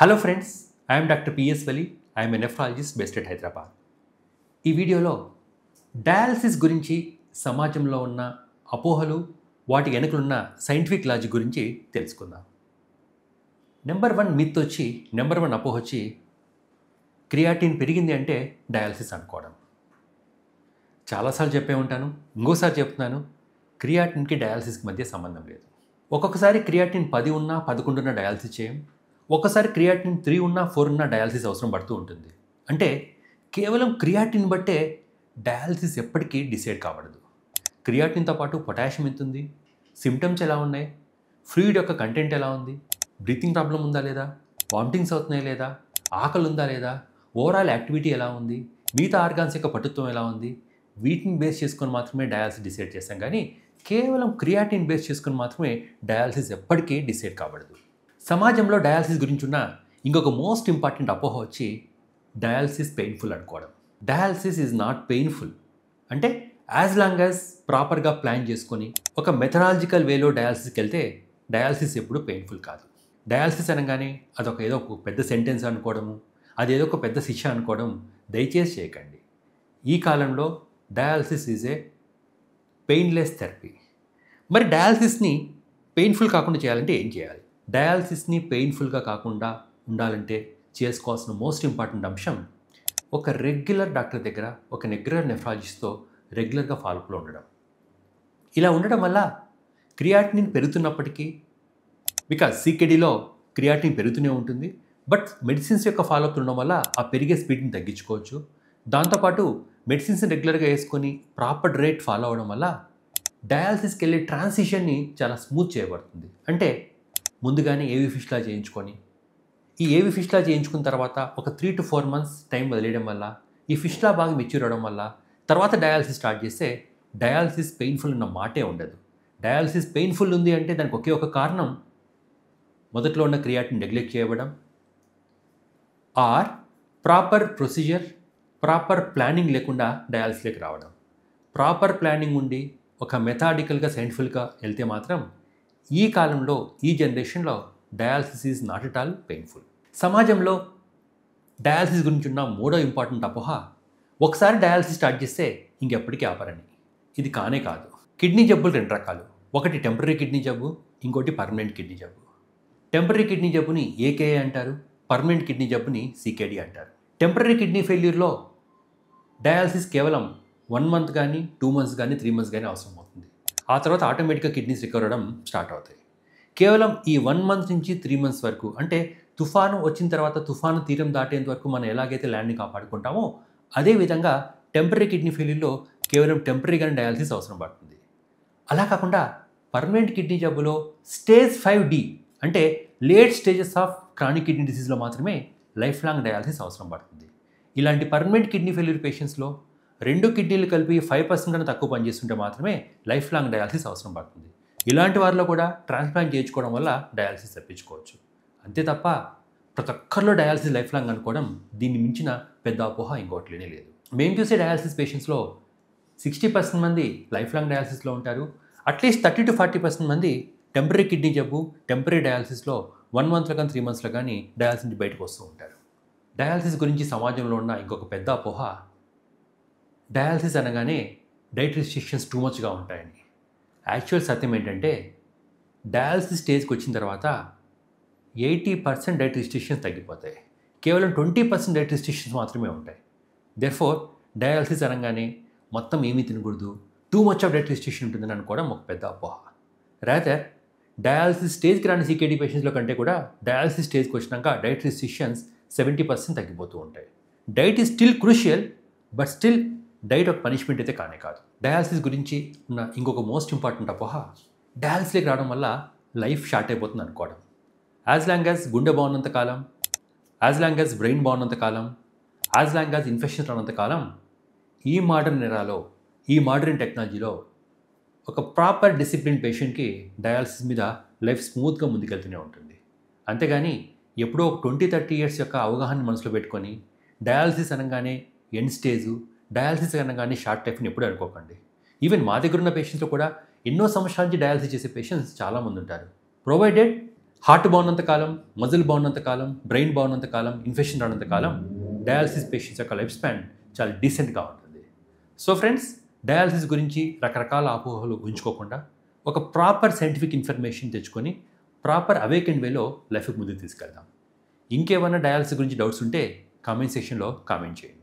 Hello friends, I'm doctor P S Vali. I'm a nephrologist based at Hyderabad. ఈ వీడియోలో dialysis గురించి సమాజంలో ఉన్న అపోహలు, వాటి వెనుకలున్న సైంటిఫిక్ లాజిక్ గురించి తెలుసుకుందాం. నెంబర్ 1 మిత్ వచ్చి, నెంబర్ 1 అపోహ వచ్చి క్రియాటిన్ పెరిగింది అంటే డయాలసిస్ అనుకోవడం. చాలాసార్లు చెప్పే ఉంటాను, ఇంకోసారి చెప్తున్నాను, క్రియాటిన్కి డయాలసిస్కి మధ్య సంబంధం లేదు. ఒక్కొక్కసారి క్రియాటిన్ 10 ఉన్నా 11 ఉన్నా డయాలసిస్ చేయం. ఒక్కసారి క్రియాటిన్ 3 ఉన్నా 4 ఉన్నా డయాలసిస్ అవసరం పడుతూ ఉంటుంది. అంటే కేవలం క్రియాటిన్ బట్టే డయాలసిస్ ఎప్పటికీ డిసైడ్ కావడదు. క్రియాటిన్తో పాటు పొటాషియం ఎంత ఉంది, సిమ్టమ్స్ ఎలా ఉన్నాయి, ఫ్లూయిడ్ యొక్క కంటెంట్ ఎలా ఉంది, బ్రీతింగ్ ప్రాబ్లం ఉందా లేదా, వామిటింగ్స్ అవుతున్నాయి లేదా, ఆకలి ఉందా లేదా, ఓవరాల్ యాక్టివిటీ ఎలా ఉంది, మిగతా ఆర్గాన్స్ యొక్క పటుత్వం ఎలా ఉంది, వీటిని బేస్ చేసుకొని మాత్రమే డయాలసిస్ డిసైడ్ చేస్తాం. కానీ కేవలం క్రియాటిన్ బేస్ చేసుకొని మాత్రమే డయాలసిస్ ఎప్పటికీ డిసైడ్ కావడదు. సమాజంలో డయాలసిస్ గురించి ఉన్న ఇంకొక మోస్ట్ ఇంపార్టెంట్ అపోహ వచ్చి డయాలసిస్ పెయిన్ఫుల్ అనుకోవడం. Dialysis is not painful. అంటే యాజ్ లాంగ్ యాజ్ ప్రాపర్గా ప్లాన్ చేసుకొని ఒక మెథడాలజికల్ వేలో డయాలసిస్కి వెళ్తే డయాలసిస్ ఎప్పుడు పెయిన్ఫుల్ కాదు. డయాలసిస్ అనగానే అదొక ఏదో ఒక పెద్ద సెంటెన్స్ అనుకోవడము, అదేదో ఒక పెద్ద శిక్ష అనుకోవడం దయచేసి చేయకండి. ఈ కాలంలో dialysis is a painless therapy. మరి డయాలసిస్ని పెయిన్ఫుల్ కాకుండా చేయాలంటే ఏం చేయాలి? డయాలసిస్ని పెయిన్ఫుల్గా కాకుండా ఉండాలంటే చేసుకోవాల్సిన మోస్ట్ ఇంపార్టెంట్ అంశం ఒక రెగ్యులర్ డాక్టర్ దగ్గర, ఒక రెగ్యులర్ నెఫ్రాలజిస్ట్తో రెగ్యులర్గా ఫాలోఅప్లో ఉండడం. ఇలా ఉండడం వల్ల క్రియాటినిన్ పెరుగుతున్నప్పటికీ, బికాజ్ సీకేడీలో క్రియాటినిన్ పెరుగుతూనే ఉంటుంది, బట్ మెడిసిన్స్ యొక్క ఫాలోఅప్ ఉండడం వల్ల ఆ పెరిగే స్పీడ్ని తగ్గించుకోవచ్చు. దాంతోపాటు మెడిసిన్స్ని రెగ్యులర్గా వేసుకొని ప్రాపర్ రేట్ ఫాలో అవ్వడం వల్ల డయాలసిస్కి వెళ్ళే ట్రాన్సిషన్ని చాలా స్మూత్ చేయబడుతుంది. అంటే ముందుగానే ఏవి ఫిష్లా చేయించుకొని, ఈ ఏవి ఫిష్లా చేయించుకున్న తర్వాత ఒక 3 to 4 months టైం వదిలేయడం వల్ల, ఈ ఫిష్లా బాగా మెచ్యూర్ అవ్వడం వల్ల తర్వాత డయాలసిస్ స్టార్ట్ చేస్తే డయాలసిస్ పెయిన్ఫుల్ ఉన్న మాటే ఉండదు. డయాలసిస్ పెయిన్ఫుల్ ఉంది అంటే దానికి ఒకే ఒక కారణం మొదట్లో ఉన్న క్రియాటిన్ నెగ్లెక్ట్ చేయబడం, or proper procedure, proper planning లేకుండా డయాలసిస్కి రావడం. ప్రాపర్ ప్లానింగ్ ఉండి ఒక మెథాడికల్గా సైంటిఫిక్గా వెళ్తే మాత్రం ఈ కాలంలో, ఈ జనరేషన్లో dialysis is not at all painful. సమాజంలో డయాలసిస్ గురించి ఉన్న మూడో ఇంపార్టెంట్ అపోహ ఒకసారి డయాలసిస్ స్టార్ట్ చేస్తే ఇంకెప్పటికీ ఆపరని. ఇది కానే కాదు. కిడ్నీ జబ్బులు 2 రకాలు. ఒకటి టెంపరీ కిడ్నీ జబ్బు, ఇంకోటి పర్మనెంట్ కిడ్నీ జబ్బు. టెంపరీ కిడ్నీ జబ్బుని ఏకేఏ అంటారు, పర్మనెంట్ కిడ్నీ జబ్బుని సీకేడీ అంటారు. టెంపరీ కిడ్నీ ఫెయిల్యూర్లో డయాలసిస్ కేవలం 1 month కానీ 2 months కానీ 3 months కానీ అవసరం అవుతుంది. ఆ తర్వాత ఆటోమేటిక్గా కిడ్నీస్ రికవర్ అవ్వడం స్టార్ట్ అవుతాయి. కేవలం ఈ 1 month నుంచి 3 months వరకు, అంటే తుఫాను వచ్చిన తర్వాత తుఫాను తీరం దాటేంత వరకు మనం ఎలాగైతే ల్యాండ్ని కాపాడుకుంటామో అదేవిధంగా టెంపరీ కిడ్నీ ఫెయిల్యూర్లో కేవలం టెంపరీగానే డయాలసిస్ అవసరం పడుతుంది. అలా కాకుండా పర్మనెంట్ కిడ్నీ జబ్బులో స్టేజ్ 5D అంటే late stages of chronic kidney డిసీజ్లో మాత్రమే లైఫ్ లాంగ్ డయాలసిస్ అవసరం పడుతుంది. ఇలాంటి పర్మనెంట్ కిడ్నీ ఫెయిల్యూర్ పేషెంట్స్లో 2 కిడ్నీలు కలిపి 5% కన్నా తక్కువ పనిచేస్తుంటే మాత్రమే లైఫ్ లాంగ్ డయాలసిస్ అవసరం పడుతుంది. ఇలాంటి వారిలో కూడా ట్రాన్స్ప్లాంట్ చేయించుకోవడం వల్ల డయాలసిస్ తప్పించుకోవచ్చు. అంతే తప్ప ప్రతి ఒక్కరిలో డయాలసిస్ లైఫ్ లాంగ్ అనుకోవడం, దీన్ని మించిన పెద్ద అపోహ ఇంకోటి లేనే లేదు. మేము చూసే డయాలసిస్ పేషెంట్స్లో 60% మంది లైఫ్ లాంగ్ డయాలసిస్లో ఉంటారు. అట్లీస్ట్ 30 to 40% మంది టెంపరీ కిడ్నీ జబ్బు, టెంపరీ డయాలసిస్లో 1 monthలో కానీ 3 monthsలో కానీ డయాలసిస్ నుంచి బయటకు వస్తూ ఉంటారు. డయాలసిస్ గురించి సమాజంలో ఉన్న ఇంకొక పెద్ద అపోహ డయాలసిస్ అనగానే డైట్ రిస్ట్రిక్షన్స్ టూ మచ్గా ఉంటాయని. యాక్చువల్ సత్యం ఏంటంటే డయాలసిస్ స్టేజ్కి వచ్చిన తర్వాత 80% డైట్ రిస్ట్రిక్షన్స్ తగ్గిపోతాయి. కేవలం 20% డైట్ రిస్ట్రిక్షన్స్ మాత్రమే ఉంటాయి. దెర్ఫోర్ డయాలసిస్ అనగానే మొత్తం ఏమీ తినకూడదు, too much of diet restriction ఉంటుందని అనుకోవడం ఒక పెద్ద అపోహ. రాదర్ డయాలసిస్ స్టేజ్కి రాని సీకేడీ పేషెంట్స్లో కంటే కూడా డయాలసిస్ స్టేజ్కి వచ్చినాక డైట్ రిస్ట్రిక్షన్స్ 70% తగ్గిపోతూ ఉంటాయి. Diet is still crucial, but still diet ఒక పనిష్మెంట్ అయితే కానే కాదు. డయాలసిస్ గురించి ఉన్న ఇంకొక మోస్ట్ ఇంపార్టెంట్ అపోహ డయాలసిస్కి రావడం వల్ల లైఫ్ షార్ట్ అయిపోతుంది అనుకోవడం. యాజ్ లాంగ్ యాజ్ గుండె బాగున్నంత కాలం, యాజ్ లాంగ్ యాజ్ బ్రెయిన్ బాగున్నంత కాలం, యాజ్ లాంగ్ యాజ్ ఇన్ఫెక్షన్స్ రానంత కాలం ఈ మోడర్న్ ఎరాలో, ఈ మోడర్న్ టెక్నాలజీలో ఒక ప్రాపర్ డిసిప్లిన్ పేషెంట్కి డయాలసిస్ మీద లైఫ్ స్మూత్గా ముందుకెళ్తూనే ఉంటుంది. అంతేగాని ఎప్పుడో 20-30 years యొక్క అవగాహన మనసులో పెట్టుకొని డయాలసిస్ అనగానే ఎండ్ స్టేజు, డయాలసిస్ అనగానే షార్ట్ లైఫ్ని ఎప్పుడూ అనుకోకండి. ఈవెన్ మా దగ్గర ఉన్న పేషెంట్స్లో కూడా ఎన్నో సంవత్సరాల నుంచి డయాలసిస్ చేసే పేషెంట్స్ చాలామంది ఉంటారు. ప్రొవైడెడ్ హార్ట్ బాగున్నంత కాలం, మజిల్ బాగున్నంత కాలం, బ్రెయిన్ బాగున్నంత కాలం, ఇన్ఫెక్షన్ రానంత కాలం డయాలసిస్ పేషెంట్స్ యొక్క లైఫ్ స్పాన్ చాలా డీసెంట్గా ఉంటుంది. సో ఫ్రెండ్స్, డయాలసిస్ గురించి రకరకాల అపోహలు ఉంచుకోకుండా ఒక ప్రాపర్ సైంటిఫిక్ ఇన్ఫర్మేషన్ తెచ్చుకొని ప్రాపర్ అవేకెండ్ వేలో లైఫ్కి ముందుకు తీసుకెళ్దాం. ఇంకేమైనా డయాలసిస్ గురించి డౌట్స్ ఉంటే కామెంట్ సెక్షన్లో కామెంట్ చేయండి.